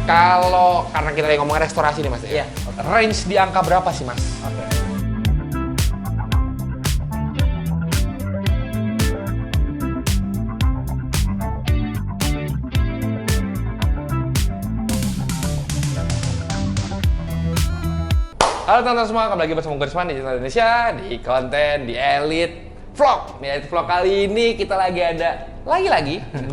Kalau karena kita lagi ngomongin restorasi nih Mas ya. Iya. Range di angka berapa sih Mas? Oke. Halo teman-teman semua, kembali lagi bersama gue Risman di channel Indonesia di konten di Elite Vlog. Di Elite Vlog kali ini kita lagi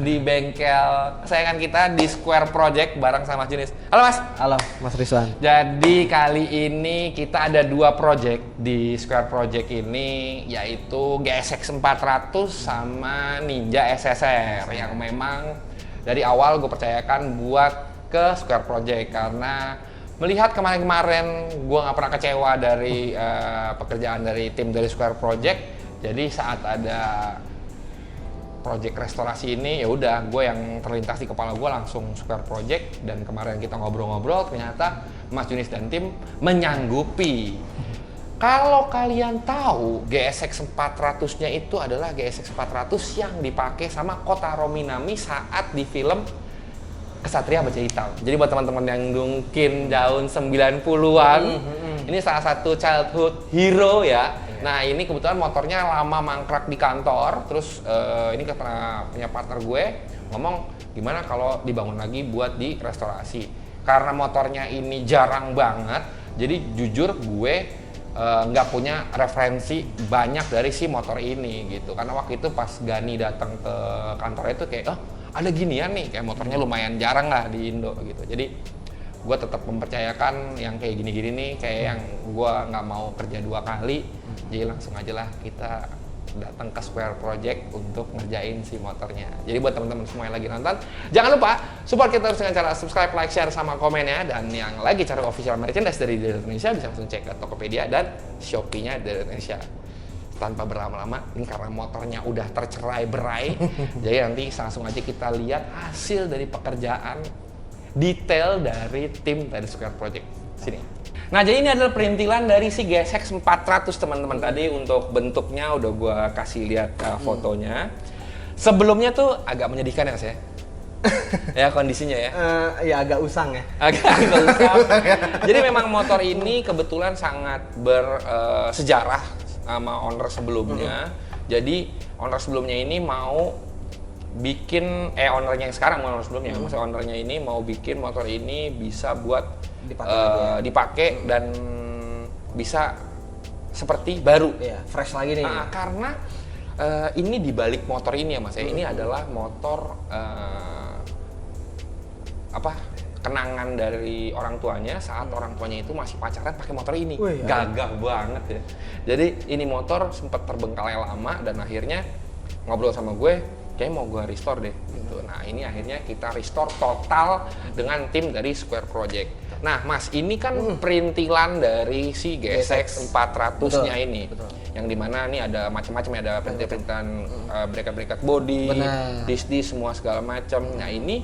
di bengkel kesayangan kita di Square Project bareng sama Mas Junis. Halo Mas. Halo Mas Rizwan. Jadi kali ini kita ada dua project di Square Project ini, yaitu GSX 400 sama Ninja SSR yang memang dari awal gue percayakan buat ke Square Project karena melihat kemarin-kemarin gue nggak pernah kecewa dari pekerjaan dari tim dari Square Project. Jadi saat ada project restorasi ini, ya udah gue yang terlintas di kepala gue langsung Square Project. Dan kemarin kita ngobrol-ngobrol, ternyata Mas Junis dan tim menyanggupi. Kalau kalian tahu, GSX 400-nya itu adalah GSX 400 yang dipakai sama Kotaro Minami saat di film Kesatria Baja Hitam. Jadi buat teman-teman yang mungkin tahun 90-an, ini salah satu childhood hero ya. Nah ini kebetulan motornya lama mangkrak di kantor, terus ini pernah punya partner gue ngomong gimana kalau dibangun lagi buat di restorasi. Karena motornya ini jarang banget, jadi jujur gue nggak punya referensi banyak dari si motor ini gitu. Karena waktu itu pas Gani datang ke kantornya itu kayak, ada ginian nih, kayak motornya lumayan jarang lah di Indo gitu. Jadi gue tetap mempercayakan yang kayak gini-gini nih, kayak yang gue nggak mau kerja dua kali, jadi langsung aja lah kita datang ke Square Project untuk ngerjain si motornya. Jadi buat teman-teman semua yang lagi nonton, jangan lupa support kita terus dengan cara subscribe, like, share, sama komennya. Dan yang lagi cari official merchandise dari Elite Indonesia bisa langsung cek ke Tokopedia dan Shopee-nya dari Indonesia. Tanpa berlama-lama, ini karena motornya udah tercerai berai, jadi nanti langsung aja kita lihat hasil dari pekerjaan detail dari tim dari Square Project sini. Nah, jadi ini adalah perintilan dari si GSX 400 teman-teman. Tadi untuk bentuknya udah gua kasih lihat fotonya. Sebelumnya tuh agak menyedihkan ya Mas ya. Ya kondisinya ya. Ya agak usang ya. Agak usang. Jadi memang motor ini kebetulan sangat bersejarah sama owner sebelumnya. Jadi owner sebelumnya ini mau bikin ownernya yang sekarang owner sebelumnya, maksudnya ownernya ini mau bikin motor ini bisa buat dipakai dan bisa seperti baru. Iya, fresh lagi nih. Karena ini di balik motor ini ya Mas ya, ini adalah motor kenangan dari orang tuanya saat orang tuanya itu masih pacaran pakai motor ini. Gagah banget ya. Jadi ini motor sempat terbengkalai lama dan akhirnya ngobrol sama gue, kayaknya mau gue restore deh gitu. Nah ini akhirnya kita restore total dengan tim dari Square Project. Nah Mas, ini kan perintilan dari si GSX 400-nya ini. Betul. Yang dimana nih ada macam-macam, ada perintilan bracket body, disc semua segala macam. Nah ini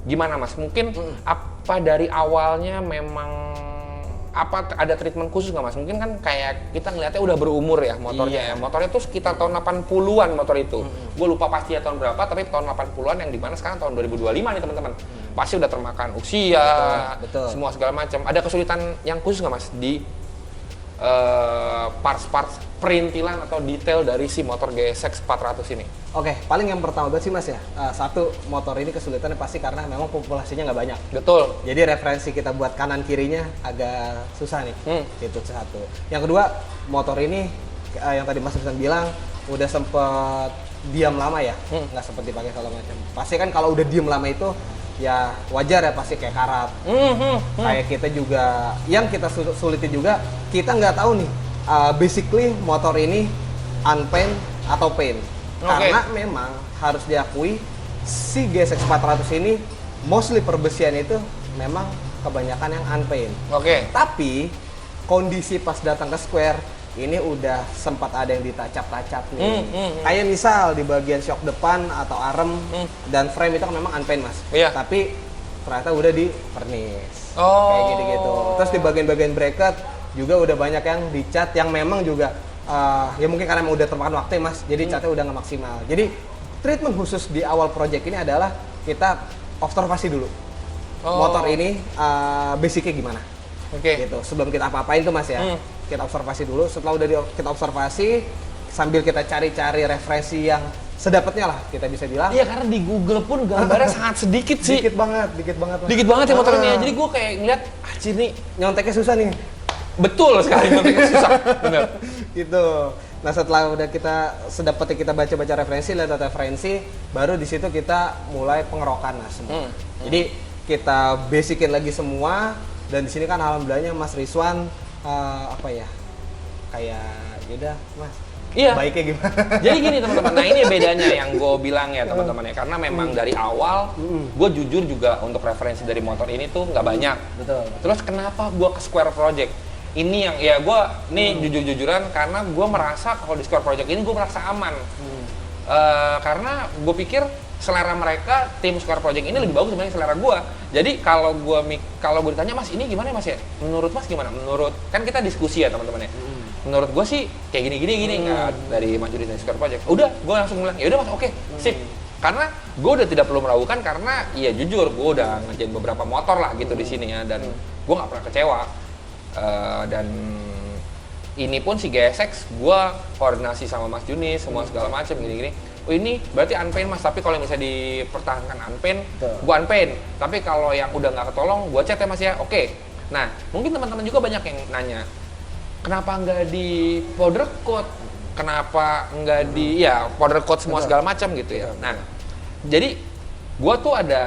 gimana Mas? Mungkin apa dari awalnya memang ada treatment khusus nggak Mas? Mungkin kan kayak kita ngeliatnya udah berumur ya motornya ya. Motornya tuh sekitar tahun 80-an motor itu. Gue lupa pasti ya tahun berapa, tapi tahun 80-an yang dimana sekarang tahun 2025 nih teman-teman. Pasti udah termakan usia, betul. Semua segala macam. Ada kesulitan yang khusus nggak Mas di parts-parts perintilan atau detail dari si motor GSX 400 ini? Oke, paling yang pertama banget sih Mas ya, satu, motor ini kesulitannya pasti karena memang populasinya nggak banyak. Betul. Jadi referensi kita buat kanan kirinya agak susah nih. Itu satu. Yang kedua, motor ini yang tadi Mas Rizwan bilang udah sempet diam lama ya, nggak sempet dipakai segala macam. Pasti kan kalau udah diam lama itu ya wajar ya, pasti kayak karat. Kayak kita juga, yang kita sulitin juga, kita nggak tahu nih basically motor ini unpaint atau paint. Karena memang harus diakui si GSX 400 ini mostly perbesian itu memang kebanyakan yang unpaint. Tapi kondisi pas datang ke Square ini udah sempat ada yang ditacap-tacap nih. Kayak misal di bagian shock depan atau arem dan frame itu kan memang unpaint Mas. Tapi ternyata udah di vernish. Kayak gitu-gitu. Terus di bagian-bagian bracket juga udah banyak yang dicat yang memang juga ya mungkin karena udah termakan waktu ya Mas. Jadi catnya udah nggak maksimal. Jadi treatment khusus di awal project ini adalah kita observasi dulu. motor ini basicnya gimana. Oke. Gitu. Sebelum kita apa-apain tuh Mas ya, kita observasi dulu. Setelah udah kita observasi, sambil kita cari-cari referensi yang sedapatnya lah, kita bisa bilang. Iya, karena di Google pun gambarnya sangat sedikit sih. Dikit banget Mas. Dikit banget ya motor ini ya. Jadi gue kayak ngeliat, anjir nih, nyonteknya susah nih. betul sekali nyonteknya susah. Bener. Gitu. Nah setelah udah sedapatnya kita baca-baca referensi, lihat referensi, baru di situ kita mulai pengerokan lah semua. Jadi kita basicin lagi semua, dan di sini kan alhamdulillahnya Mas Rizwan apa ya, kayak yaudah Mas. Iya. Baiknya gimana? Jadi gini teman-teman, nah ini bedanya yang gue bilang ya teman-teman ya, karena memang dari awal gue jujur juga untuk referensi dari motor ini tuh nggak banyak. Betul. Terus kenapa gue ke Square Project? Ini yang ya gue nih jujur-jujuran karena gue merasa kalau di Square Project ini gue merasa aman. Karena gue pikir selera mereka, tim Square Project ini lebih bagus dibanding selera gue. Jadi kalau gue ditanya Mas ini gimana ya Mas ya? Menurut Mas gimana? Menurut kan kita diskusi ya teman-teman ya. Menurut gue sih kayak gini nggak dari Mas Judi dari Square Project. Udah, gue langsung bilang ya udah Mas, oke, sip. Karena gue udah tidak perlu meragukan karena ya jujur gue udah ngerjain beberapa motor lah gitu di sini ya, dan gue nggak pernah kecewa. Dan ini pun si GSX gue koordinasi sama Mas Juni semua segala macam gini-gini. Oh ini berarti unpaint Mas, tapi kalau misalnya dipertahankan unpaint, gue unpaint. Tapi kalau yang udah nggak ketolong, gue chat ya Mas ya, oke. Nah mungkin teman-teman juga banyak yang nanya, kenapa nggak di powder coat? Kenapa nggak di powder coat semua segala macam gitu ya? Nah jadi gue tuh ada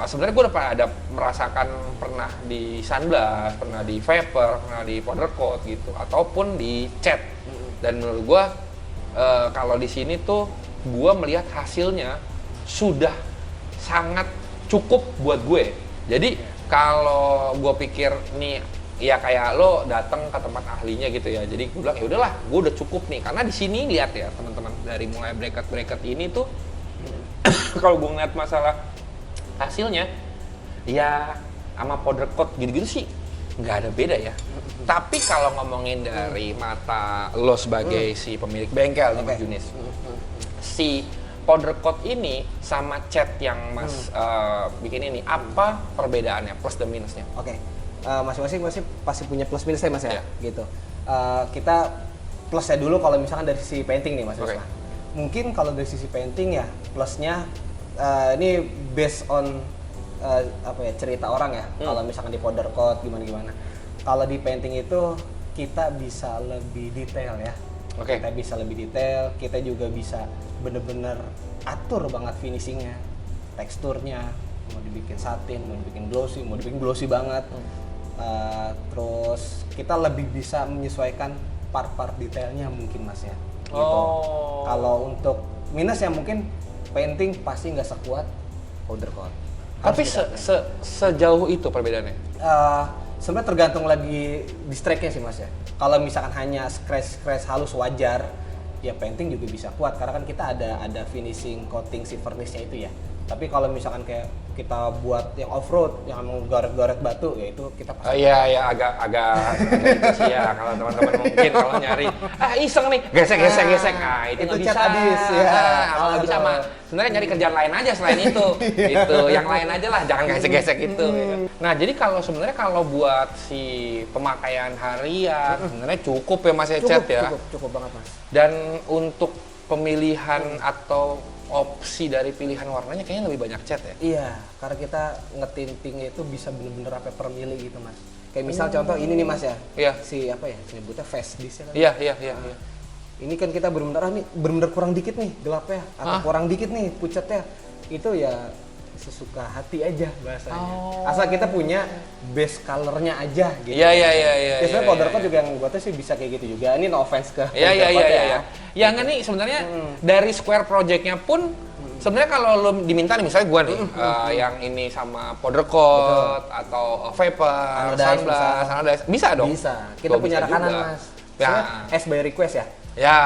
sebenarnya gue udah ada merasakan pernah di sunblast, pernah di vapor, pernah di powder coat gitu, ataupun di cat. Dan menurut gue kalau di sini tuh gue melihat hasilnya sudah sangat cukup buat gue. Jadi kalau gue pikir nih ya kayak lo datang ke tempat ahlinya gitu ya, jadi gue bilang ya udahlah, gue udah cukup nih karena di sini lihat ya teman-teman, dari mulai bracket ini tuh kalau gue ngeliat masalah hasilnya ya sama powder coat gitu-gitu sih nggak ada beda ya. Tapi kalau ngomongin dari mata lo sebagai si pemilik bengkel nih Mas Junis, si powder coat ini sama cat yang Mas bikin ini apa perbedaannya, plus dan minusnya? Oke. Masing-masing pasti punya plus minusnya Mas ya, gitu. Kita plusnya dulu kalau misalkan dari sisi painting nih Mas. Mungkin kalau dari sisi painting ya plusnya ini based on cerita orang ya. Kalau misalkan di powder coat gimana. Kalau di painting itu kita bisa lebih detail ya. Kita bisa lebih detail, kita juga bisa bener-bener atur banget finishingnya, teksturnya, mau dibikin satin, mau dibikin glossy banget. Terus kita lebih bisa menyesuaikan part-part detailnya mungkin Mas ya. Gitu. Kalau untuk minus ya mungkin painting pasti nggak sekuat powder coat. Tapi sejauh itu perbedaannya? Sebenarnya tergantung lagi di strike-nya sih Mas ya. Kalau misalkan hanya scratch halus wajar, ya painting juga bisa kuat karena kan kita ada finishing coating si varnish-nya itu ya. Tapi kalau misalkan kayak kita buat yang off-road, yang mau goret-goret batu, ya itu kita pasti. Iya, agak itu sih ya. Kalau teman-teman mungkin kalau nyari, iseng nih, gesek. Nah, itu nggak bisa. Habis, ya. Kalau nggak bisa mah, sebenarnya nyari kerjaan lain aja selain itu. Itu, yang lain aja lah, jangan gesek-gesek itu. Nah, jadi kalau buat si pemakaian harian, sebenarnya cukup ya Mas ya, cat ya. Cukup banget Mas. Dan untuk pemilihan atau opsi dari pilihan warnanya kayaknya lebih banyak cat ya? Iya, karena kita ngetintingnya itu bisa bener-bener apa per mili gitu Mas. Kayak misal contoh ini nih Mas ya, si apa ya, nyebutnya fast disc kan? Iya. Ini kan kita bener-bener kurang dikit nih gelapnya, atau kurang dikit nih pucatnya, itu ya sesuka hati aja bahasanya. Asal kita punya base colornya aja gitu. Iya. Biasanya powder coat juga yang buatnya sih bisa kayak gitu juga. Ini no offense ke Iya. Yang ini sebenarnya dari Square Project-nya pun sebenarnya kalau lo diminta nih misalnya gua nih yang ini sama powder coat atau vapor, sunblast, bisa dong. Bisa. Kita punya rekanan Mas. Ya, as by request ya. Ya,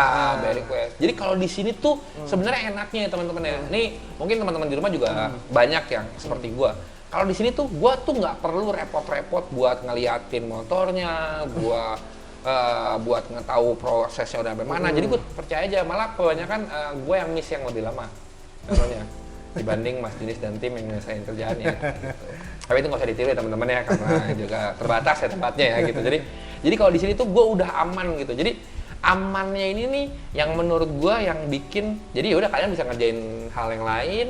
by request. Jadi kalau di sini tuh sebenarnya enaknya ya teman-teman ya. Nih mungkin teman-teman di rumah juga banyak yang seperti gua. Kalau di sini tuh gua tuh nggak perlu repot-repot buat ngeliatin motornya, gua buat ngetahu prosesnya udah sampai mana. Jadi gue percaya aja, malah kebanyakan gue yang miss yang lebih lama. Contohnya. dibanding Mas Junis dan tim yang nyelesain kerjaannya. Tapi itu nggak usah ditiru ya teman-teman ya, karena juga terbatas ya tempatnya ya gitu. Jadi kalau di sini tuh gue udah aman gitu. Jadi amannya ini nih yang menurut gue yang bikin, jadi ya udah kalian bisa ngerjain hal yang lain,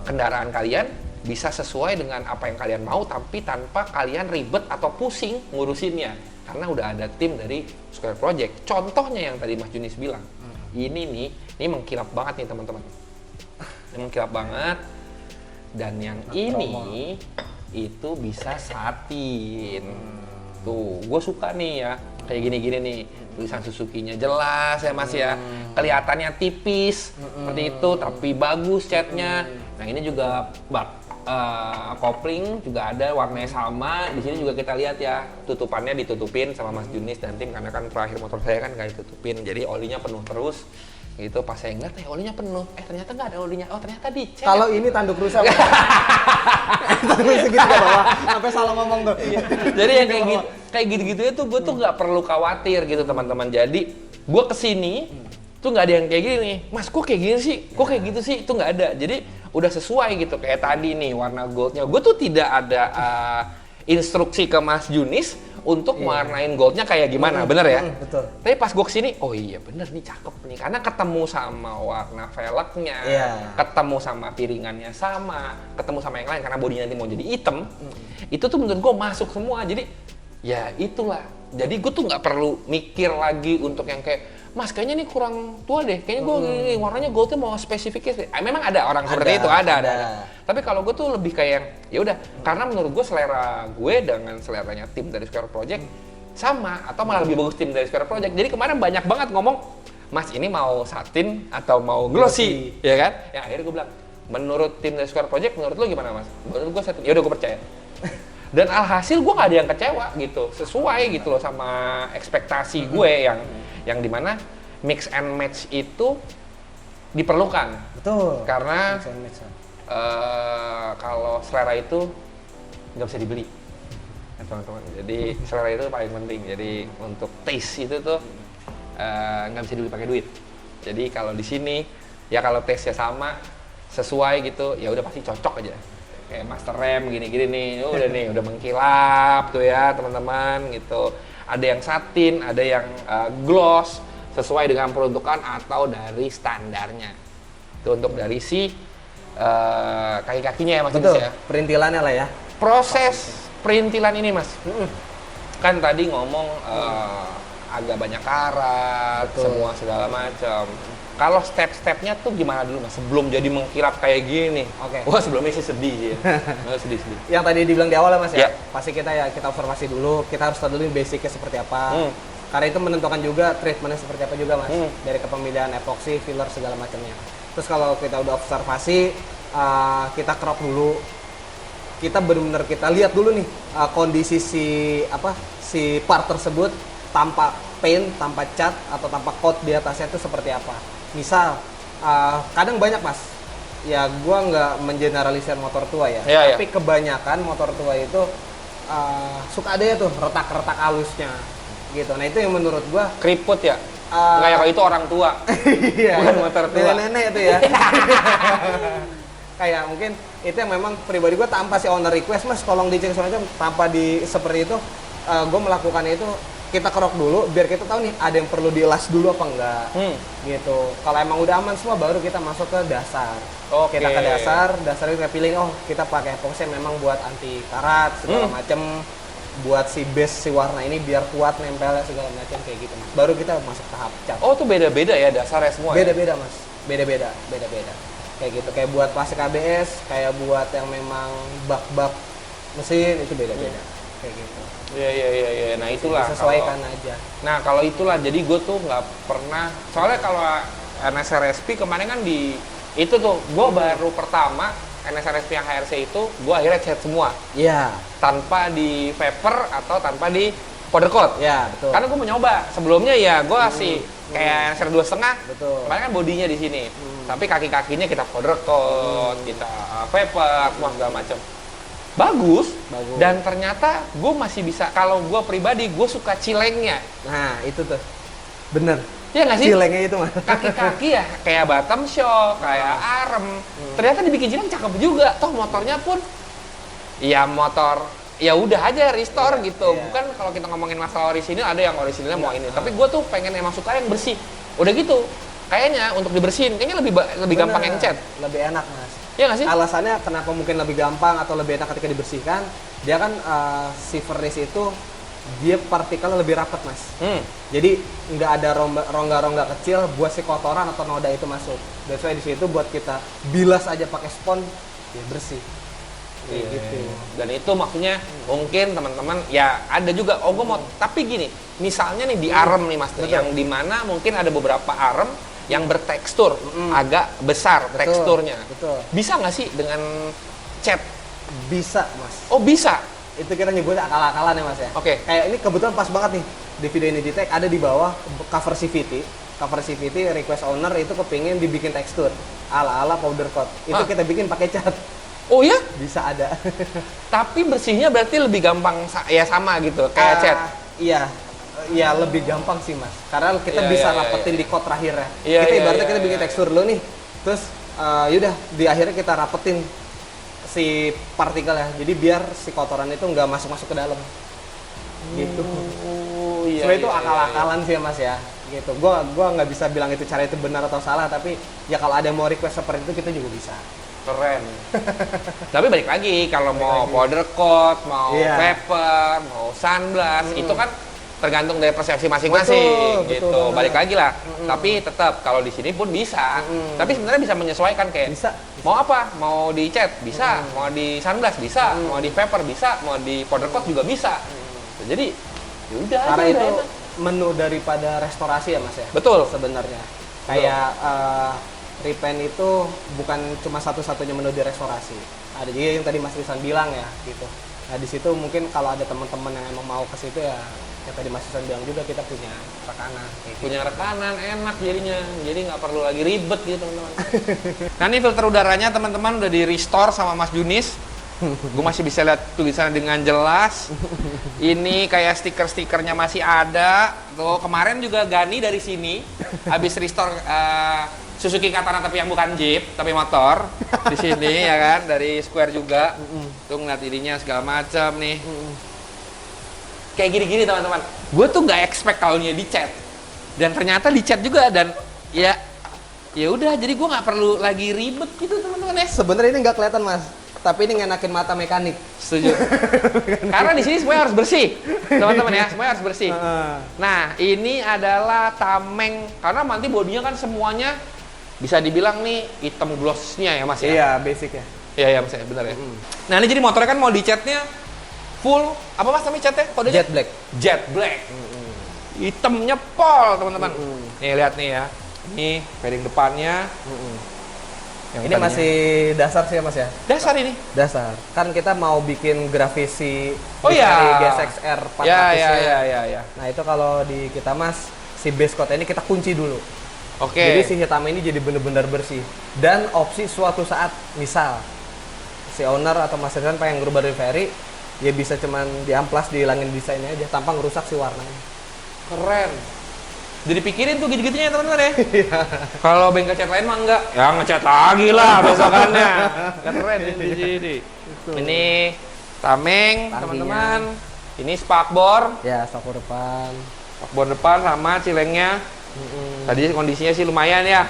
kendaraan kalian bisa sesuai dengan apa yang kalian mau, tapi tanpa kalian ribet atau pusing ngurusinnya, karena udah ada tim dari Square Project. Contohnya yang tadi Mas Junis bilang, ini mengkilap banget nih teman-teman. Ini mengkilap banget, dan yang ini itu bisa satin. Tuh, gue suka nih ya, kayak gini-gini nih, tulisan Suzuki-nya jelas ya Mas ya, kelihatannya tipis seperti itu, tapi bagus catnya. Nah ini juga kopling juga ada warnanya sama. Di sini juga kita lihat ya, tutupannya ditutupin sama Mas Junis dan tim, karena kan terakhir motor saya kan nggak ditutupin, jadi olinya penuh terus. Gitu pas saya ngeliat, olinya penuh. Ternyata nggak ada olinya. Oh ternyata dicek. Kalau ini tanduk rusak. Tanduk rusak gitu ke bawah. Sampai salah ngomong tuh. Jadi yang kayak gitu-gitu itu gue tuh nggak perlu khawatir gitu teman-teman. Jadi gue kesini tuh nggak ada yang kayak gini nih. Mas kok kayak gini sih? Kok kayak gitu sih? Itu nggak ada. Jadi udah sesuai gitu kayak tadi nih warna goldnya. Gue tuh tidak ada instruksi ke Mas Junis untuk mewarnain goldnya kayak gimana, bener ya? Betul. Tapi pas gue kesini, oh iya bener nih, cakep nih, karena ketemu sama warna velgnya, ketemu sama piringannya sama, ketemu sama yang lain, karena bodinya nanti mau jadi hitam, itu tuh menurut gue masuk semua. Jadi ya itulah, jadi gue tuh nggak perlu mikir lagi untuk yang kayak, Mas kayaknya ini kurang tua deh, kayaknya gue gini, warnanya goldnya mau spesifiknya. Memang ada orang seperti itu, ada. Tapi kalau gue tuh lebih kayak ya udah, karena menurut gue selera gue dengan seleranya tim dari Square Project sama, atau malah lebih bagus tim dari Square Project. Jadi kemarin banyak banget ngomong, Mas ini mau satin atau mau glossy, ya kan? Ya akhirnya gue bilang, menurut tim dari Square Project, menurut lo gimana Mas? Menurut gue satin, ya udah gue percaya. Dan alhasil gue nggak ada yang kecewa gitu, sesuai gitu loh sama ekspektasi gue yang dimana mix and match itu diperlukan. Betul. Karena kalau selera itu nggak bisa dibeli, ya, teman-teman. Jadi selera itu paling penting. Jadi untuk taste itu tuh nggak bisa dibeli pakai duit. Jadi kalau di sini ya kalau taste-nya sama, sesuai gitu, ya udah pasti cocok aja. Kayak Master Rem gini-gini nih, udah mengkilap tuh ya teman-teman gitu. Ada yang satin, ada yang gloss, sesuai dengan peruntukan atau dari standarnya. Itu untuk dari si kaki-kakinya ya Mas. Betul, ya. perintilannya lah ya. Proses perintilan ini Mas, kan tadi ngomong agak banyak karat, semua segala macam. Kalau step-stepnya tuh gimana dulu Mas, sebelum jadi mengkilap kayak gini? Oke. Wah sebelumnya sih sedih ya. sedih. Yang tadi dibilang di awal ya Mas ya, pasti kita observasi dulu, kita harus tahu dulu basicnya seperti apa. Karena itu menentukan juga treatmentnya seperti apa juga Mas, dari kepemilian epoxy, filler segala macamnya. Terus kalau kita udah observasi, kita crop dulu, kita benar-benar kita lihat dulu nih kondisi si part tersebut tanpa paint, tanpa cat atau tanpa coat di atasnya itu seperti apa. Misal, kadang banyak Mas, ya gua nggak mengeneralisir motor tua ya, tapi kebanyakan motor tua itu suka ada ya tuh retak-retak halusnya gitu. Nah itu yang menurut gua keriput ya. Nggak ya, kalau itu orang tua, bukan motor tua. Nenek itu ya. Kayak mungkin itu yang memang pribadi gua tanpa si owner request, Mas tolong dicek soalnya tanpa seperti itu, gua melakukannya itu. Kita kerok dulu biar kita tahu nih ada yang perlu dielas dulu apa enggak gitu. Kalau emang udah aman semua baru kita masuk ke dasar. Kita ke dasar kita pilih, oh kita pakai epoxy memang buat anti karat segala macem, buat si base si warna ini biar kuat nempelnya segala macam kayak gitu Mas. Baru kita masuk tahap cat. Oh tuh beda-beda ya dasarnya semua. Beda-beda Mas, beda-beda. Kayak gitu, kayak buat plastik ABS, kayak buat yang memang bak-bak mesin itu beda-beda. Kayak gitu. Iya. Nah itulah. Sesuaikan aja. Nah kalau itulah, jadi gue tuh nggak pernah. Soalnya kalau NSRSP kemarin kan itu tuh gue baru pertama NSRSP yang HRC itu gue akhirnya cat semua. Iya. Tanpa di vapor atau tanpa di powder coat. Iya betul. Karena gue mau nyoba. Sebelumnya ya gue kasih kayak NSR 2,5. Betul. Kemarin kan bodinya di sini. Tapi kaki-kakinya kita powder coat, kita vapor, semua segala macam. Bagus. Dan ternyata gue masih bisa, kalau gue pribadi gue suka cilengnya. Nah itu tuh bener, Iya nggak sih? Cilengnya itu Mas. Kaki-kaki ya kayak bottom shock, kayak arem. Ternyata dibikin cileng cakep juga. Toh motornya pun ya motor ya udah aja restore gitu. Bukan kalau kita ngomongin masalah orisinil, ada yang orisinilnya mau ini. Tapi gue tuh pengen emang suka yang bersih. Udah gitu. Kayaknya untuk dibersihin kayaknya lebih gampang yang cat. Lebih enak Mas. Iya nggak sih? Alasannya kenapa mungkin lebih gampang atau lebih enak ketika dibersihkan, dia kan si vernis itu dia partikelnya lebih rapat Mas. Jadi nggak ada rongga-rongga kecil buat si kotoran atau noda itu masuk. That's why di situ buat kita bilas aja pakai spons ya bersih. Gitu. Dan itu maksudnya mungkin teman-teman ya ada juga gue mau tapi gini, misalnya nih di arem nih Mas, yang dimana mungkin ada beberapa arem yang bertekstur agak besar teksturnya. Betul. Bisa nggak sih dengan cat? Bisa Mas. Oh bisa. Itu kita nyebutnya akal-akalan ya Mas ya. Oke. Kayak ini kebetulan pas banget nih di video ini di tag ada di bawah cover CVT. Cover CVT request owner itu kepingin dibikin tekstur ala-ala powder coat. Itu kita bikin pakai cat. Oh ya? Bisa ada. Tapi bersihnya berarti lebih gampang ya sama gitu kayak cat. Iya. Iya lebih gampang sih Mas. Karena kita bisa rapetin di coat terakhirnya. Kita ibaratnya kita bikin tekstur dulu nih. Terus yaudah di akhirnya kita rapetin si partikel ya. Jadi biar si kotoran itu nggak masuk-masuk ke dalam. Gitu. Sebenarnya itu akal-akalan sih ya Mas ya. Gitu. Gua nggak bisa bilang itu cara itu benar atau salah, tapi ya kalau ada yang mau request seperti itu kita juga bisa. Keren. Tapi balik lagi kalau mau powder coat, mau paper, mau sunblast, itu kan tergantung dari persepsi masing-masing gitu. Betul, balik lagi lah. Tapi tetap kalau di sini pun bisa. Tapi sebenarnya bisa menyesuaikan kayak bisa. Mau apa? Mau di cat bisa, mau di sunblast bisa, mau di paper bisa, mau di powder coat juga bisa. Jadi yaudah. Karena itu menu daripada restorasi ya Mas ya. Betul. Sebenarnya kayak repaint itu bukan cuma satu-satunya menu di restorasi. Ada juga yang tadi Mas Rizwan bilang ya gitu. Nah di situ mungkin kalau ada teman-teman yang emang mau ke situ ya tadi Mas Rizwan bilang juga kita punya rekanan. Punya rekanan enak jadinya. Jadi nggak perlu lagi ribet gitu teman-teman. Nah ini filter udaranya teman-teman udah di restore sama Mas Junis. Gue masih bisa lihat tulisannya dengan jelas. Ini kayak stiker-stikernya masih ada. Tuh kemarin juga Gani dari sini habis restore Suzuki Katana tapi yang bukan Jeep tapi motor di sini ya kan dari Square juga. Tuh ngeliat ininya segala macam nih. Kayak gini-gini teman-teman. Gue tuh nggak expect kalau dia dicat dan ternyata dicat juga dan ya udah jadi gue nggak perlu lagi ribet gitu teman-teman ya. Sebenarnya ini nggak kelihatan Mas. Tapi ini ngenakin mata mekanik. Setuju. Karena di sini semuanya harus bersih, teman-teman ya, semuanya harus bersih. Nah, ini adalah tameng karena nanti bodinya kan semuanya bisa dibilang nih hitam glossnya ya Mas ya. Iya, basic ya. Iya Mas ya, benar ya. Nah, ini jadi motornya kan mau dicatnya full apa Mas namanya catnya? Kodenya? Jet black. Jet black. Hitamnya pol teman-teman. Nih lihat nih ya. Ini fairing depannya. Ini masih dasar sih ya Mas ya? Dasar ini? Dasar. Kan kita mau bikin grafisi dari GSX-R 400 ya. Nah itu kalau di kita Mas, si base coat ini kita kunci dulu. Oke. Jadi si hitam ini jadi benar-benar bersih. Dan opsi suatu saat, misal si owner atau Mas Rizwan pengen ngerubah livery, ya bisa cuman diamplas, dihilangin desainnya aja tanpa ngerusak si warnanya. Keren. Jadi pikirin tuh gitu-gitunya teman-teman ya. Kalau bengkel cat lain mah enggak, ya ngecat lagi lah besokannya. Keren ini. Ini tameng teman-teman. Ini spakbor. Ya, spakbor depan. Spakbor depan sama cilengnya. Tadi kondisinya sih lumayan ya.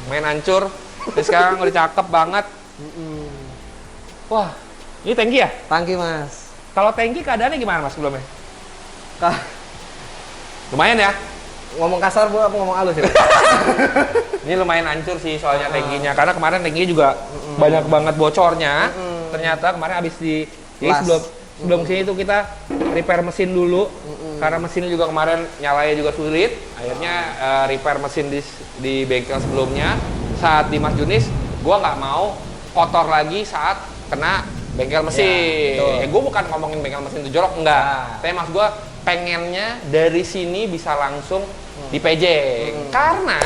Main hancur. Terus sekarang udah cakep banget. Wah, ini tangki ya? Tangki Mas. Kalau tangki keadaannya gimana Mas sebelumnya? Lumayan ya? Ngomong kasar Bu apa ngomong halus ya? Ini lumayan hancur sih soalnya tangkinya karena kemarin tangkinya juga banyak banget bocornya. Ternyata kemarin habis jadi sebelum sini tuh kita repair mesin dulu karena mesinnya juga kemarin nyalanya juga sulit. Akhirnya repair mesin di bengkel sebelumnya. Saat di Mas Junis, gua nggak mau kotor lagi saat kena bengkel mesin. Ya gue bukan ngomongin bengkel mesin itu jorok, enggak. Tapi mas gue pengennya dari sini bisa langsung dipejeng. Karena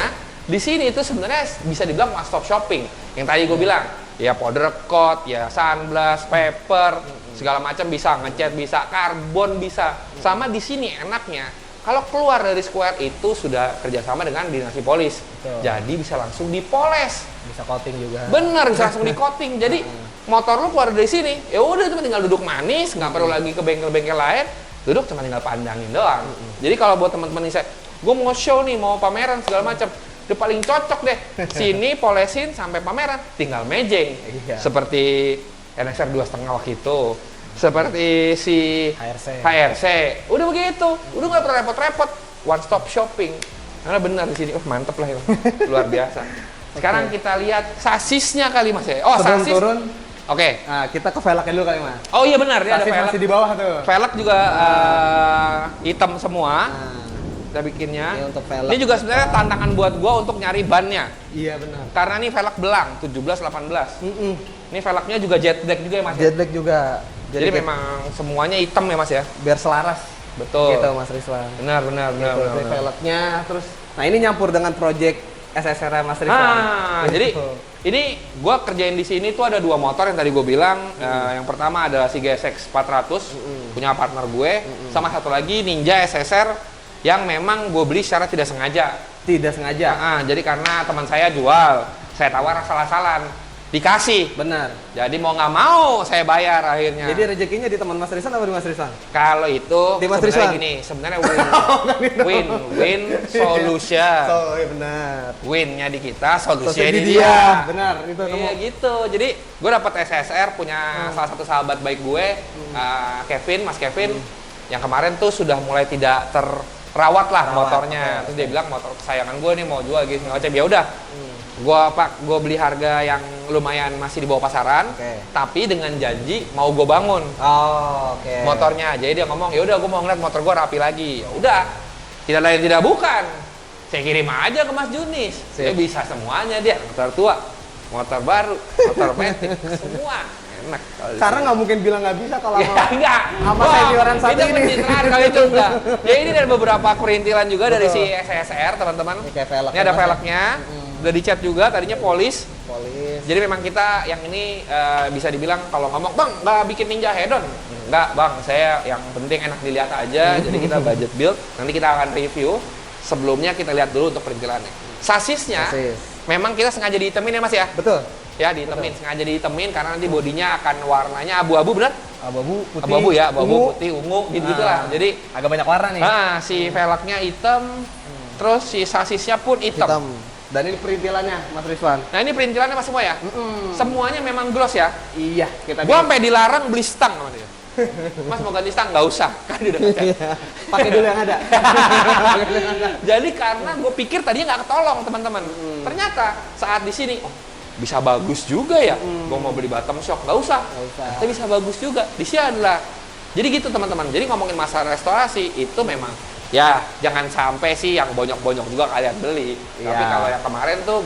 di sini itu sebenarnya bisa dibilang one stop shopping. Yang tadi gue bilang, ya powder coat, ya sunblast, paper, segala macam bisa, ngecat bisa, karbon bisa. Sama di sini enaknya Kalau keluar dari Square itu sudah kerjasama dengan Dinasti Polis. Betul. Jadi bisa langsung dipoles. Bisa coating juga. Bener, bisa langsung di coating. Jadi motor lu keluar dari sini, ya udah cuma tinggal duduk manis, nggak perlu lagi ke bengkel-bengkel lain. Duduk cuma tinggal pandangin doang. Jadi kalau buat teman-teman yang gue mau show nih, mau pameran segala macam, udah paling cocok deh. Sini polesin sampai pameran, tinggal mejeng. Iya. Seperti NXR 2,5 waktu itu. Seperti si HRC. Udah begitu. Udah nggak perlu repot-repot. One stop shopping. Karena benar di sini. Oh, mantep lah ya. Luar biasa. Sekarang kita lihat sasisnya kali Mas ya. Oh, sebelum sasis. turun, Oke. nah kita ke velgnya dulu kali Mas. Oh iya benar, dia ada Sasis velg. masih di bawah tuh. Velg juga hitam semua. Nah, Kita bikinnya. ini untuk velg. Ini juga sebenarnya tantangan buat gua untuk nyari bannya. Iya benar. Karena ini velg belang 17 18. Ini velgnya juga jet black juga ya Mas. Ya? Jet black juga. Jadi memang semuanya hitam ya Mas ya. biar selaras. Betul. Gitu Mas Rizwan. Benar. Gitu, dari velgnya terus. Nah ini nyampur dengan project SSR Mas Rizwan. Jadi ini gua kerjain di sini tuh ada dua motor yang tadi gue bilang. Yang pertama adalah si GSX 400 punya partner gue, sama satu lagi Ninja SSR yang memang gue beli secara tidak sengaja. Tidak sengaja. Jadi karena teman saya jual, saya tawar asal-asalan, dikasih. Benar. Jadi mau nggak mau saya bayar akhirnya. Jadi rezekinya di teman Mas Rizwan atau di Mas Rizwan? Kalau itu Di Mas sebenarnya Rizwan? gini, sebenarnya win solution. Oh iya benar. Winnya di kita, solusinya Solusi di di dia. Benar, itu Iya gitu. Jadi gue dapat SSR punya salah satu sahabat baik gue, Mas Kevin, yang kemarin tuh sudah mulai tidak terawat lah motornya. Terus dia bilang motor kesayangan gue nih mau jual gitu macam. Ya udah, gue beli harga yang lumayan masih di bawah pasaran, tapi dengan janji mau gue bangun motornya. Jadi dia ngomong, ya udah gue mau ngeliat motor gue rapi lagi. Ya udah, tidak lain tidak bukan, saya kirim aja ke Mas Junis. Saya bisa semuanya dia, motor tua, motor baru, motor metik, semua enak. Karena nggak mungkin bilang nggak bisa kalau enggak. sama senioran satu itu ini. pencitraan kalau itu enggak. Ya ini dari beberapa perintilan juga dari si SSR teman-teman. Ini ada velgnya, udah dicat juga, tadinya polis. Jadi memang kita yang ini bisa dibilang kalau ngomong, "Bang, nggak bikin Ninja head-on." Enggak, Bang. Saya yang penting enak dilihat aja. Jadi kita budget build. Nanti kita akan review. Sebelumnya kita lihat dulu untuk perintilannya. Sasisnya memang kita sengaja dihitemin ya Mas ya? Betul. Ya dihitemin, sengaja dihitemin karena nanti bodinya akan warnanya abu-abu, benar? Abu-abu, putih, Abu-abu ya, abu-abu, putih, ungu, gitu lah. Jadi agak banyak warna nih. si velgnya hitam, terus si sasisnya pun hitam. Dan ini perintilannya Mas Rizwan. Nah ini perintilannya Mas semua ya? Semuanya memang gloss ya? Iya, kita Gua sampai dilarang beli stang sama dia. Mas mau ganti stang? Nggak usah, kan dia udah kaca. pakai dulu yang ada. Jadi karena gue pikir tadinya nggak ketolong teman-teman. Ternyata saat di sini, bisa bagus juga ya. Gue mau beli bottom shock, nggak usah. Tapi bisa bagus juga. Di sini adalah. Jadi gitu teman-teman. Jadi ngomongin masalah restorasi itu memang ya jangan sampai sih yang bonyok-bonyok juga kalian beli. Tapi kalau yang kemarin tuh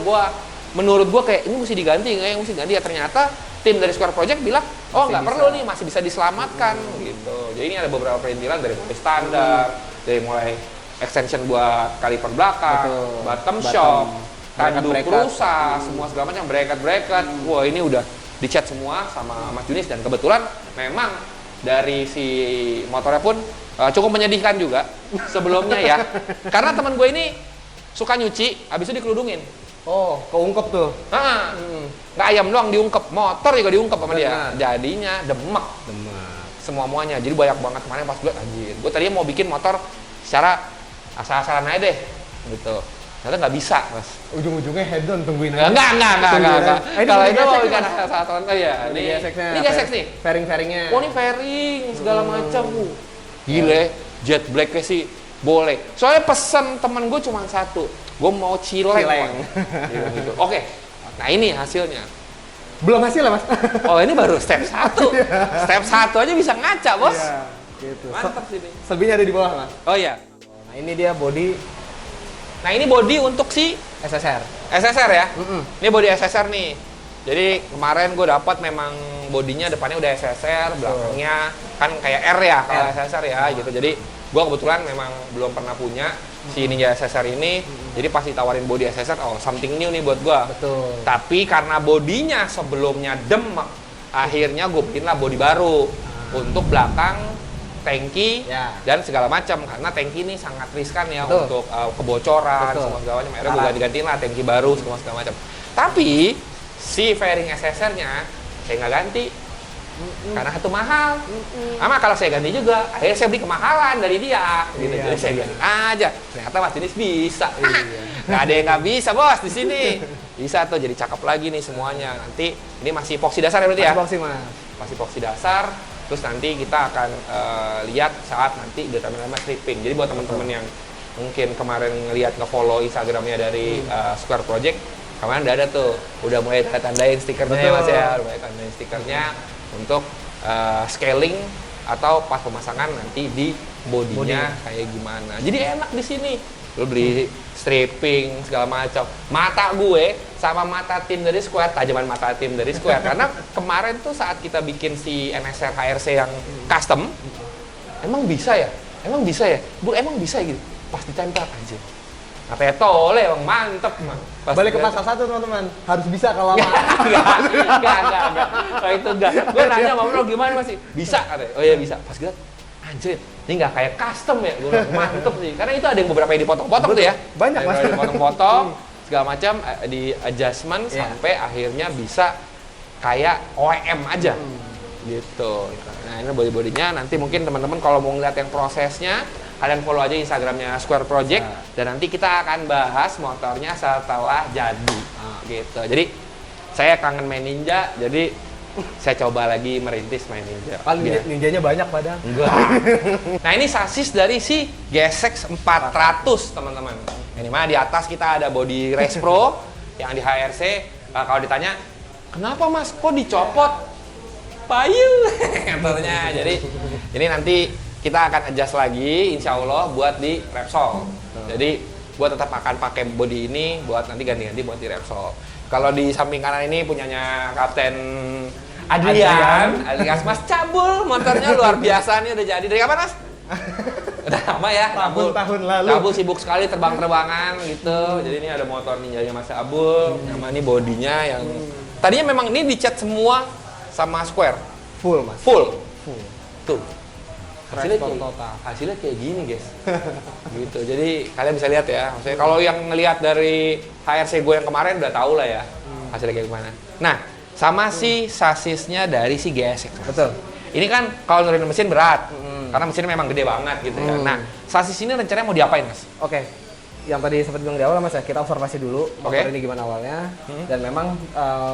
menurut gue kayak ini mesti diganti nggak yang mesti diganti ya, ternyata tim dari Square Project bilang oh nggak perlu nih, masih bisa diselamatkan gitu. Jadi ini ada beberapa perintilan dari mulai standar, dari mulai extension buat kaliper belakang, bottom shock, tanduk rusa, semua segala macam, bracket. Wah ini udah dicat semua sama Mas Junis dan kebetulan memang dari si motornya pun cukup menyedihkan juga sebelumnya ya. Karena teman gue ini suka nyuci, habis itu dikeludungin. Oh, keungkep tuh. Nggak ayam doang diungkep, motor juga diungkep sama dia. Jadinya demek. Semua-muanya. Jadi banyak banget kemarin pas gue anjir. Gue tadinya mau bikin motor secara asal-asalan aja deh. Gitu. Ternyata nggak bisa, Mas. Ujung-ujungnya head-on, tungguin aja. Enggak. Kalau itu mau bikin asal-asalan, ya. Ini GSX nih. Fairing-fairingnya. Oh ini fairing, segala macam. Gile, jet blacknya sih boleh. Soalnya pesan temen gue cuma satu. Gue mau cileng. Gitu. Oke. Nah ini hasilnya. Belum hasil lah Mas. Oh ini baru step 1. Step 1 aja bisa ngaca bos. Iya, gitu. Mantap sih ini. Selebihnya ada di bawah Mas. Oh iya. Nah ini dia body Nah ini body untuk si SSR. SSR ya. Ini body SSR nih. Jadi kemarin gue dapat memang bodinya depannya udah SSR, belakangnya kan kayak R ya kalau SSR ya gitu. Jadi gue kebetulan memang belum pernah punya si Ninja SSR ini, jadi pas ditawarin body SSR, oh something new nih buat gue. Betul. Tapi karena bodinya sebelumnya demek, akhirnya gue bikinlah body baru untuk belakang tangki Ya. dan segala macam, karena tangki ini sangat riskan ya Betul. untuk kebocoran Betul. semua segala macam. Akhirnya gue ganti-gantiin lah tangki baru semua segala macam. Tapi si fairing SSR-nya saya nggak ganti karena itu mahal. Sama kalau saya ganti juga, akhirnya saya beli kemahalan dari dia. Gitu. Iya, Jadi saya bilang aja, ternyata Mas Dinis bisa. Iya. Nggak ada yang nggak bisa bos di sini. Bisa tuh jadi cakep lagi nih semuanya. Nanti ini masih epoxy dasar ya berarti ya? Boxing mas. Masih epoxy dasar. Terus nanti kita akan lihat saat nanti ditambah stripping. Jadi buat teman-teman yang mungkin kemarin ngelihat nge-follow Instagramnya dari Square Project, kemarin udah ada tuh, udah mulai tandain stikernya ya Mas ya, mulai tandain stikernya untuk scaling atau pas pemasangan nanti di bodinya kayak gimana. Jadi enak di sini. Lu beli stripping segala macam. Mata gue sama mata tim dari Square, tajaman mata tim dari Square. Karena kemarin tuh saat kita bikin si MSR HRC yang custom, emang bisa ya? Emang bisa ya? Bu, emang bisa ya gitu? Pas ditempel aja. Apa ya tole, emang mantep mah. Balik ke pasal 1 teman-teman, harus bisa kalau lama. Enggak. Kalau itu enggak. Gue nanya sama Bro gimana masih? Bisa katanya. Oh iya bisa. Pas gue anjir, ini nggak kayak custom ya, gue bilang, mantep sih. Karena itu ada yang beberapa yang dipotong-potong tuh ya. Banyak mas. Dipotong-potong, segala macam, di adjustment sampai akhirnya bisa kayak OEM aja. Gitu. Nah ini body-bodinya, nanti mungkin teman-teman kalau mau ngeliat yang prosesnya, kalian follow aja Instagramnya Square Project, dan nanti kita akan bahas motornya setelah jadi. Gitu. Jadi saya kangen main Ninja, jadi saya coba lagi merintis main Ninja. Paling ninjanya banyak padahal. Enggak. Nah ini sasis dari si GSX 400 teman-teman. Ini mah di atas kita ada body Race Pro yang di HRC. Kalau ditanya, kenapa mas kok dicopot? Payu katanya. Jadi ini nanti kita akan adjust lagi insya Allah buat di Repsol. Jadi buat tetap akan pakai body ini buat nanti ganti-ganti buat di Repsol. Kalau di samping kanan ini punyanya Kapten Adrian, alias Mas Cabul, motornya luar biasa nih udah jadi. Dari kapan Mas? Udah lama ya, Tahun lalu. Cabul sibuk sekali terbang-terbangan gitu. Jadi ini ada motor ninjanya Mas Cabul, sama ini bodinya yang tadinya memang ini dicat semua sama Square. Full mas. Full. Full. Tuh. Hasilnya Respon kayak, total. hasilnya kayak gini guys. Gitu. Jadi kalian bisa lihat ya. Maksudnya kalau yang ngelihat dari HRC gue yang kemarin udah tahu lah ya hasilnya kayak gimana. Nah, sama si sasisnya dari si GSX. Betul. Ini kan kalau nurunin mesin berat. Karena mesinnya memang gede banget gitu ya. Nah, sasis ini rencananya mau diapain, Mas? Oke. Yang tadi seperti bilang di awal mas ya, kita observasi dulu motor ini gimana awalnya. Dan memang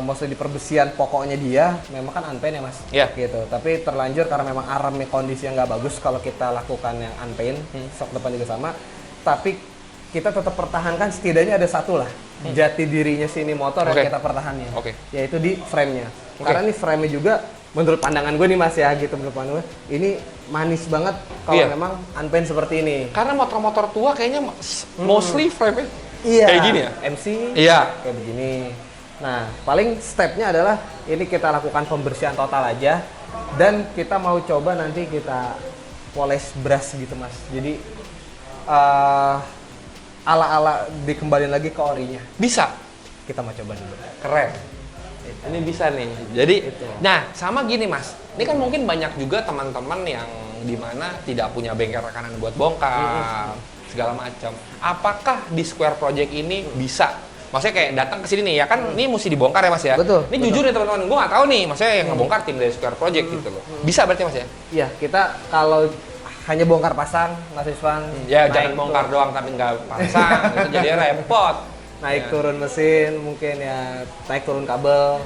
mostly di perbesian pokoknya dia memang kan unpaint ya mas. Iya. Gitu. Tapi terlanjur karena memang aramnya kondisi yang nggak bagus kalau kita lakukan yang unpaint. Sok depan juga sama. Tapi kita tetap pertahankan setidaknya ada satu lah jati dirinya sini motor yang kita pertahankan. Yaitu di frame-nya. Karena ini frame-nya juga menurut pandangan gue nih mas ya gitu, menurut pandangan gue ini manis banget kalau memang unpaint seperti ini. Karena motor-motor tua kayaknya mostly frame Iya. kayak gini ya? MC Iya. kayak begini. Nah, paling stepnya adalah ini kita lakukan pembersihan total aja dan kita mau coba nanti kita polish brush gitu mas. Jadi ala-ala dikembaliin lagi ke orinya. Bisa. Kita mau coba dulu. Keren. Ini bisa nih. Jadi, nah sama gini mas. Ini kan mungkin banyak juga teman-teman yang dimana tidak punya bengkel rekanan buat bongkar segala macam. Apakah di Square Project ini bisa? Maksudnya kayak datang ke sini nih ya kan ini mesti dibongkar ya mas ya. Betul. Ini jujur nih teman-teman, gue nggak tahu nih. Maksudnya yang ngebongkar tim dari Square Project gitu loh. Bisa berarti mas ya? Iya, kita kalau hanya bongkar pasang, Mas Iswan. Ya jangan bongkar doang tapi nggak pasang. Itu jadi repot. Naik turun mesin, mungkin ya naik turun kabel,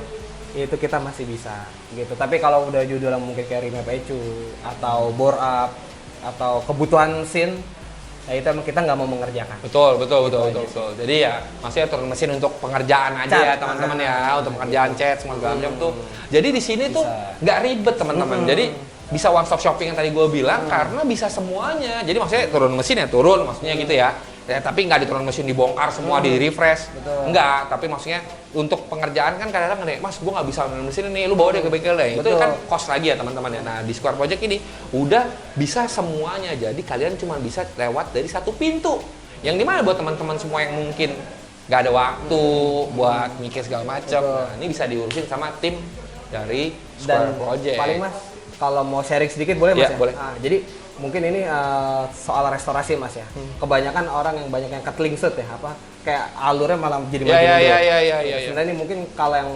itu kita masih bisa gitu. Tapi kalau udah judul mungkin kayak remap ecu atau bore up atau kebutuhan mesin, ya itu emang kita nggak mau mengerjakan. Betul. Jadi ya maksudnya turun mesin untuk pengerjaan aja ya teman-teman ya, untuk pengerjaan cat semua segala macam tuh. Jadi di sini tuh nggak ribet teman-teman. Jadi bisa one stop shopping yang tadi gue bilang karena bisa semuanya. Jadi maksudnya turun mesin ya turun, maksudnya gitu ya. Ya, tapi nggak diturun mesin dibongkar semua di refresh, enggak. Tapi maksudnya untuk pengerjaan kan kadang-kadang nih, mas gue nggak bisa turun mesin ini, lu bawa dia ke bengkel deh. Itu kan cost lagi ya teman-teman ya. Nah di Square Project ini udah bisa semuanya. Jadi kalian cuma bisa lewat dari satu pintu. Yang dimana buat teman-teman semua yang mungkin nggak ada waktu buat mikir segala macam. Nah, ini bisa diurusin sama tim dari Square Project. Paling mas kalau mau sharing sedikit boleh Mas Iya, ya? boleh. Nah, jadi mungkin ini soal restorasi Mas ya. Kebanyakan orang yang banyak yang ketelingsut ya, apa kayak alurnya malah jadi maju mundur. Iya. Sebenarnya ini mungkin kalau yang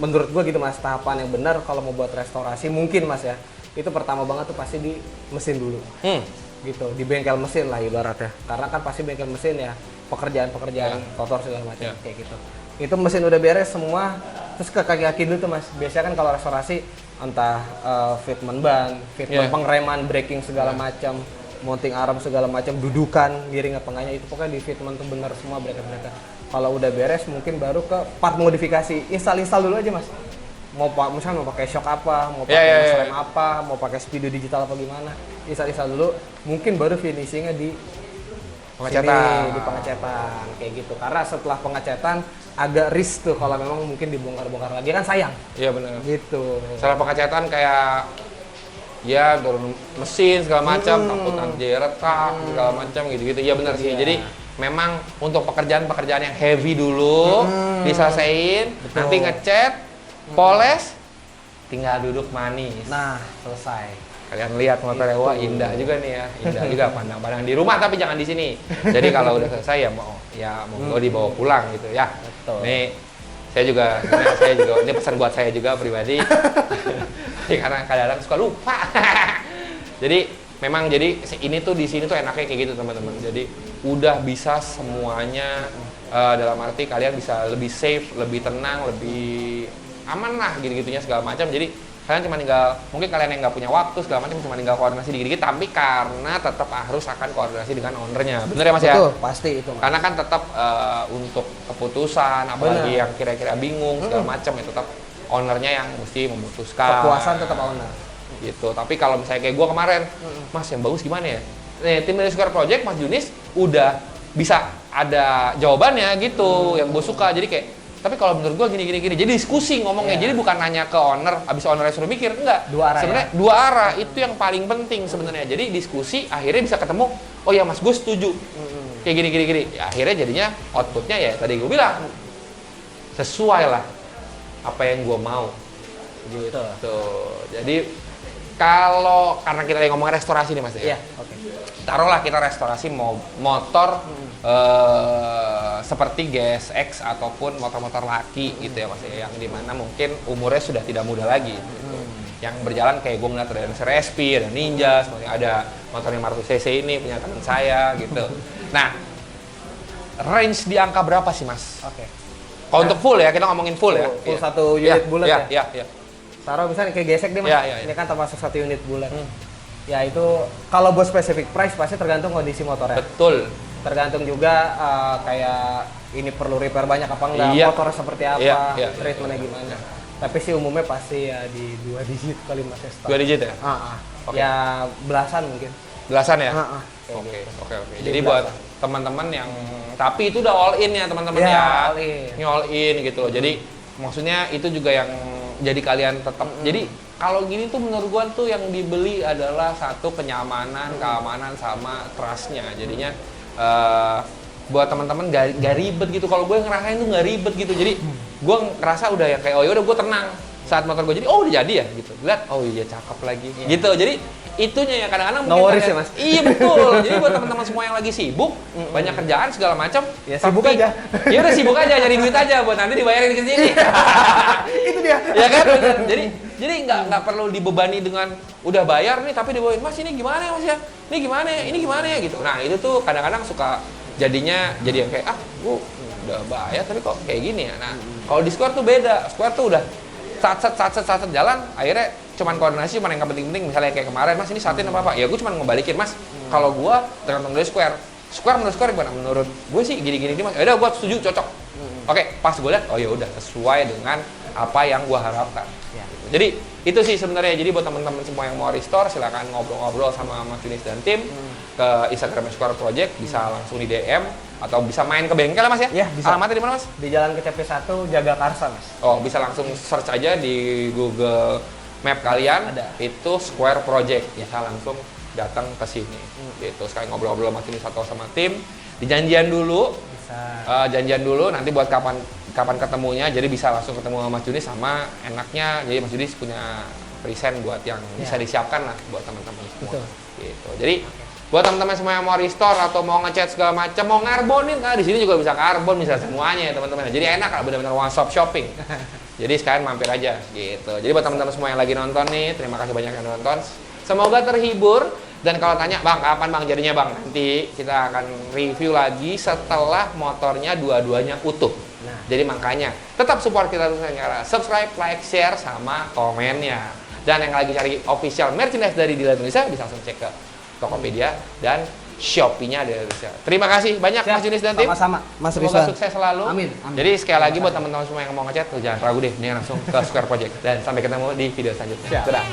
menurut gua gitu Mas, tahapan yang benar kalau mau buat restorasi mungkin Mas ya. Itu pertama banget tuh pasti di mesin dulu. Gitu, di bengkel mesin lah ibaratnya. Karena kan pasti bengkel mesin ya pekerjaan-pekerjaan kotor segala macam kayak gitu. Itu mesin udah beres semua, terus ke kaki-kaki dulu tuh Mas. Biasanya kan kalau restorasi entah fitment ban, fitment pengereman, braking segala macam, mounting arm segala macam, dudukan, giring apa enggaknya itu pokoknya di fitment tuh bener semua bracket-bracket. Kalau udah beres mungkin baru ke part modifikasi. Install dulu aja Mas. Misalnya mau pakai shock apa, mau pakai rem apa, mau pakai speedo digital apa gimana. Install dulu, mungkin baru finishingnya di Pengecetan. di pengecetan kayak gitu. Karena setelah pengecetan agak risk tuh kalau memang mungkin dibongkar-bongkar lagi kan sayang. Iya benar. Gitu. Setelah pengecetan kayak ya turun mesin segala macam, takut nanti retak segala macam gitu-gitu. Iya benar sih. Jadi memang untuk pekerjaan-pekerjaan yang heavy dulu diselesain, nanti ngecat, poles, tinggal duduk manis. Nah, selesai. Kalian lihat motornya, wah indah juga nih ya, indah juga pandang-pandang di rumah tapi jangan di sini. Jadi kalau udah selesai ya mau dibawa pulang gitu ya. Betul. Nih saya juga ini pesan buat saya juga pribadi. Karena kadang-kadang suka lupa. Jadi memang ini tuh di sini tuh enaknya kayak gitu teman-teman. Jadi udah bisa semuanya dalam arti kalian bisa lebih safe, lebih tenang, lebih aman lah gitu-gitunya segala macam. Jadi kalian cuma tinggal, mungkin kalian yang nggak punya waktu segala macam cuma tinggal koordinasi dikit-dikit, tapi karena tetap harus akan koordinasi dengan ownernya, bener ya Mas ya? Betul, pasti itu Mas. Karena kan tetap untuk keputusan, apalagi yang kira-kira bingung segala macam ya tetap ownernya yang mesti memutuskan. Kepuasan tetap owner. Gitu. Tapi kalau misalnya kayak gue kemarin, Mas yang bagus gimana ya? Nih, tim dari Square Project, Mas Junis udah bisa ada jawabannya gitu, yang gue suka. Jadi kayak tapi kalau menurut gue gini. Jadi diskusi ngomongnya. Jadi bukan nanya ke owner, abis ownernya suruh mikir, enggak. Dua arah. Sebenarnya dua arah itu yang paling penting sebenarnya. Jadi diskusi akhirnya bisa ketemu, oh ya Mas gue setuju. Kayak gini. Ya, akhirnya jadinya outputnya ya tadi gue bilang sesuai lah apa yang gue mau. Gitu. Jadi karena kita lagi ngomong restorasi nih Mas ya. Iya, oke. Taruhlah kita restorasi motor seperti GSX ataupun motor-motor laki gitu ya Mas ya, yang dimana mungkin umurnya sudah tidak muda lagi gitu. Yang berjalan kayak gue ngeliat ada RSP, ada Ninja, semuanya ada motor 500cc ini punya teman saya gitu. Nah, range di angka berapa sih Mas? Oke. Kalau untuk full ya, kita ngomongin full ya. Full satu unit bulat ya? Iya. Taruh misalnya kayak gesek deh Mas. Iya. Ini kan termasuk satu unit bulat. Ya itu kalau buat specific price pasti tergantung kondisi motornya. Betul. Tergantung juga kayak ini perlu repair banyak apa enggak, motornya seperti apa, treatmentnya gimana. Tapi sih umumnya pasti ya di 2 digit kali Mas ya. 2 digit ya? Okay. Ya belasan mungkin. Belasan ya? Oke. Jadi buat teman-teman yang tapi itu udah all in ya teman-teman ya. Ini all in gitu loh. Jadi maksudnya itu juga yang jadi kalian tetap. Jadi kalau gini tuh menurut gua tuh yang dibeli adalah satu kenyamanan, keamanan sama trustnya. Jadinya buat teman-teman gak ribet gitu. Kalau gue ngerasain tuh gak ribet gitu. Jadi gue ngerasa udah ya kayak oh ya udah gue tenang saat motor gue jadi oh udah jadi ya gitu. Lihat oh iya cakep lagi gitu. Jadi itunya ya kadang-kadang no worries ya Mas. Iya betul. Jadi buat teman-teman semua yang lagi sibuk, banyak kerjaan segala macam, ya sibuk aja. Ya udah sibuk aja nyari duit aja buat nanti dibayarin ke sini. Itu dia. Ya kan? Jadi nggak perlu dibebani dengan udah bayar nih tapi dibawain Mas ini gimana ya Mas ya? Ini gimana ya gitu. Nah, itu tuh kadang-kadang suka jadinya jadi yang kayak gua udah bayar tapi kok kayak gini ya. Nah, kalau di Square tuh beda. Square tuh udah sat jalan akhirnya cuman koordinasi cuman yang penting-penting misalnya kayak kemarin Mas ini satin apa ya gue cuman ngebalikin Mas kalau gue tergantung dari Square menurut Square gimana menurut gue sih gini Mas ya udah gue setuju cocok oke pas gue lihat oh ya udah sesuai dengan apa yang gue harapkan jadi itu sih sebenarnya jadi buat teman-teman semua yang mau restore silakan ngobrol-ngobrol sama Mas Junis dan tim ke Instagram Square Project bisa langsung di DM atau bisa main ke bengkel Mas ya? Iya, bisa. Alamatnya di mana Mas? Di Jalan Kecapi 1 Jagakarsa Mas. Oh, bisa langsung search aja di Google Map kalian. Ada. Itu Square Project. Bisa langsung datang ke sini. Gitu. Sekali ngobrol-ngobrol sama tim atau sama tim. Dijanjian dulu. Bisa. Janjian dulu nanti buat kapan kapan ketemunya, jadi bisa langsung ketemu sama Mas Junis. Sama enaknya, jadi Mas Junis punya present buat yang bisa disiapkan lah buat teman-teman semua. Betul. Gitu. Jadi buat teman-teman semua yang mau restore atau mau ngecat segala macam, mau ngarbonin, nah di sini juga bisa karbon, bisa semuanya ya teman-teman. Jadi enak lah, benar-benar one stop shopping. Jadi sekalian mampir aja gitu. Jadi buat teman-teman semua yang lagi nonton nih, terima kasih banyak yang nonton. Semoga terhibur. Dan kalau tanya, Bang, kapan Bang jadinya Bang? Nanti kita akan review lagi setelah motornya dua-duanya utuh. Nah. Jadi makanya tetap support kita terus dengan cara subscribe, like, share, sama komennya. Dan yang lagi cari official merchandise dari Dealer Indonesia bisa langsung cek ke Tokopedia dan Shopee-nya Dealer Indonesia. Terima kasih banyak Mas Junis dan tim. Sama-sama, Mas Semoga Rizwan. sukses selalu. Amin. Jadi sekali lagi buat teman-teman semua yang mau ngecat, tuh jangan ragu deh, mendingan langsung ke Square Project. Dan sampai ketemu di video selanjutnya. Siap. Dadah.